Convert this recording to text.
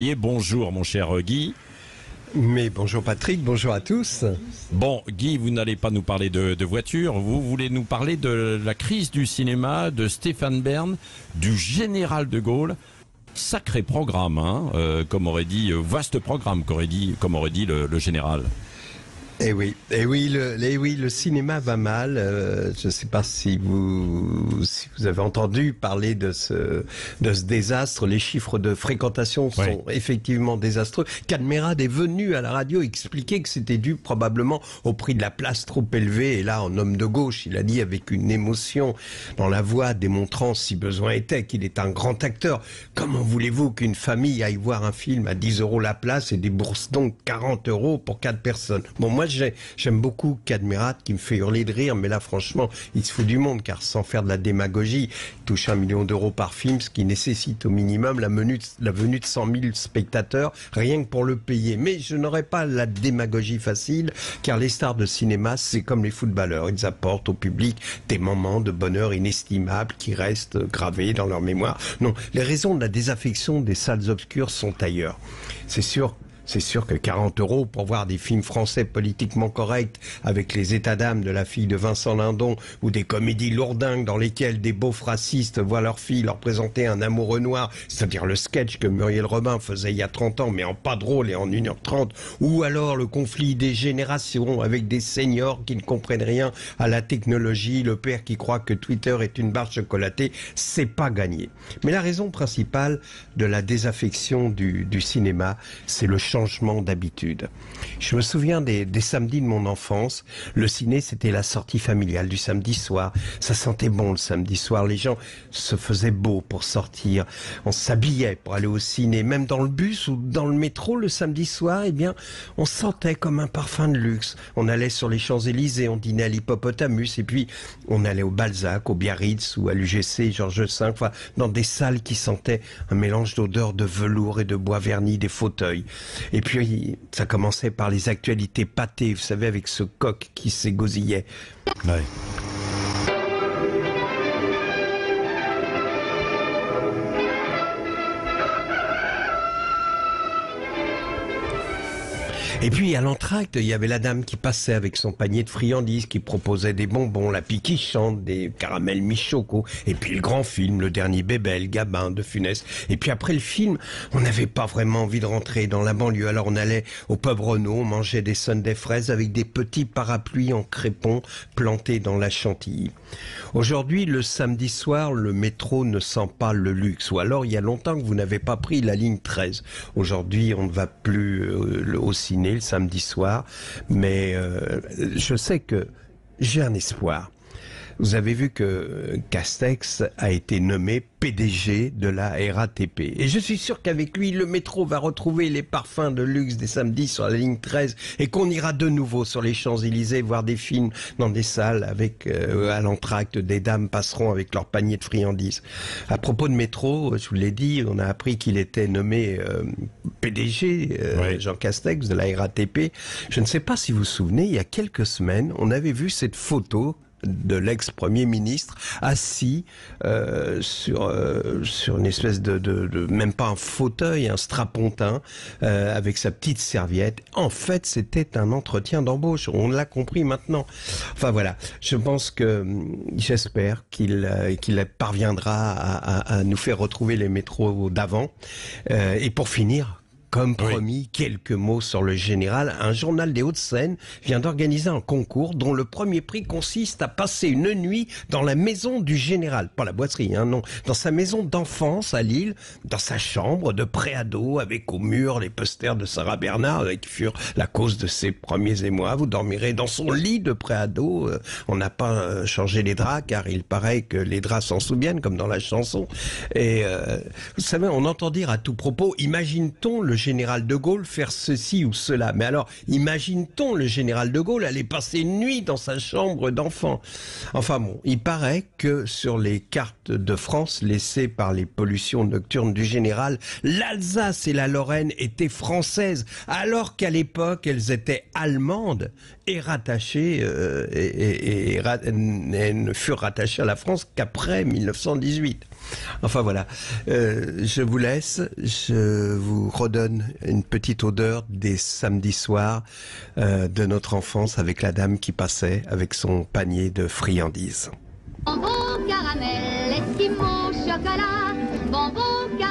Et bonjour mon cher Guy. Mais bonjour Patrick, bonjour à tous. Bon Guy, vous n'allez pas nous parler de voitures, vous voulez nous parler de la crise du cinéma, de Stéphane Bern, du général de Gaulle. Sacré programme, hein, comme aurait dit, vaste programme, comme aurait dit le général. Eh oui, le cinéma va mal. Je ne sais pas si vous avez entendu parler de ce désastre. Les chiffres de fréquentation sont effectivement désastreux. Cadmerade est venu à la radio expliquer que c'était dû probablement au prix de la place trop élevé. Et là, en homme de gauche, il a dit avec une émotion dans la voix, démontrant si besoin était qu'il est un grand acteur. Comment voulez-vous qu'une famille aille voir un film à 10 € la place et débourse donc 40 € pour 4 personnes? Bon, moi, j'aime beaucoup Cadmerade qui me fait hurler de rire, mais là franchement il se fout du monde, car sans faire de la démagogie, il touche 1 million d'euros par film, ce qui nécessite au minimum la venue de 100 000 spectateurs rien que pour le payer. Mais je n'aurais pas la démagogie facile, car les stars de cinéma c'est comme les footballeurs, ils apportent au public des moments de bonheur inestimables qui restent gravés dans leur mémoire. Non, les raisons de la désaffection des salles obscures sont ailleurs. C'est sûr que 40 € pour voir des films français politiquement corrects avec les états d'âme de la fille de Vincent Lindon ou des comédies lourdingues dans lesquelles des beaufs racistes voient leur fille leur présenter un amoureux noir, c'est-à-dire le sketch que Muriel Robin faisait il y a 30 ans mais en pas drôle et en 1h30, ou alors le conflit des générations avec des seniors qui ne comprennent rien à la technologie, le père qui croit que Twitter est une barre chocolatée, c'est pas gagné. Mais la raison principale de la désaffection du cinéma, c'est le changement d'habitude. Je me souviens des samedis de mon enfance. Le ciné, c'était la sortie familiale du samedi soir. Ça sentait bon le samedi soir. Les gens se faisaient beau pour sortir. On s'habillait pour aller au ciné. Même dans le bus ou dans le métro le samedi soir, eh bien, on sentait comme un parfum de luxe. On allait sur les Champs-Élysées, on dînait à l'Hippopotamus et puis on allait au Balzac, au Biarritz ou à l'UGC, Georges V, enfin, dans des salles qui sentaient un mélange d'odeurs de velours et de bois verni des fauteuils. Et puis, ça commençait par les actualités pâtées, vous savez, avec ce coq qui s'égosillait. Ouais. Et puis à l'entracte, il y avait la dame qui passait avec son panier de friandises, qui proposait des bonbons, la pie qui chante, des caramels mi-choco, et puis le grand film, le dernier Bébel, Gabin, de Funès. Et puis après le film, on n'avait pas vraiment envie de rentrer dans la banlieue, alors on allait au pub Renault, on mangeait des sundaes fraises avec des petits parapluies en crépon plantés dans la chantilly. Aujourd'hui, le samedi soir, le métro ne sent pas le luxe, ou alors il y a longtemps que vous n'avez pas pris la ligne 13. Aujourd'hui, on ne va plus au ciné le samedi soir, mais je sais que j'ai un espoir. Vous avez vu que Castex a été nommé PDG de la RATP. Et je suis sûr qu'avec lui, le métro va retrouver les parfums de luxe des samedis sur la ligne 13 et qu'on ira de nouveau sur les Champs-Élysées voir des films dans des salles avec, à l'entracte, des dames passeront avec leur panier de friandises. À propos de métro, je vous l'ai dit, on a appris qu'il était nommé PDG, Jean Castex, de la RATP. Je ne sais pas si vous vous souvenez, il y a quelques semaines, on avait vu cette photo de l'ex-premier ministre assis sur une espèce de même pas un fauteuil, un strapontin avec sa petite serviette. En fait, c'était un entretien d'embauche. On l'a compris maintenant. Enfin voilà, je pense que j'espère qu'il parviendra à nous faire retrouver les métros d'avant. Et pour finir, comme promis, quelques mots sur le général. Un journal des Hauts-de-Seine vient d'organiser un concours dont le premier prix consiste à passer une nuit dans la maison du général. Pas la boiserie, hein, non. Dans sa maison d'enfance à Lille, dans sa chambre de préado, avec au mur les posters de Sarah Bernard, qui furent la cause de ses premiers émois. Vous dormirez dans son lit de préado. On n'a pas changé les draps, car il paraît que les draps s'en souviennent, comme dans la chanson. Et vous savez, on entend dire à tout propos, imagine-t-on le général de Gaulle faire ceci ou cela. Mais alors, imagine-t-on le général de Gaulle aller passer une nuit dans sa chambre d'enfant? Enfin bon, il paraît que sur les cartes de France laissées par les pollutions nocturnes du général, l'Alsace et la Lorraine étaient françaises, alors qu'à l'époque, elles étaient allemandes et rattachées et ne furent rattachées à la France qu'après 1918. Enfin voilà, je vous laisse, je vous redonne une petite odeur des samedis soirs de notre enfance avec la dame qui passait avec son panier de friandises. Bonbon caramel, esquimau, chocolat, bonbon caramel.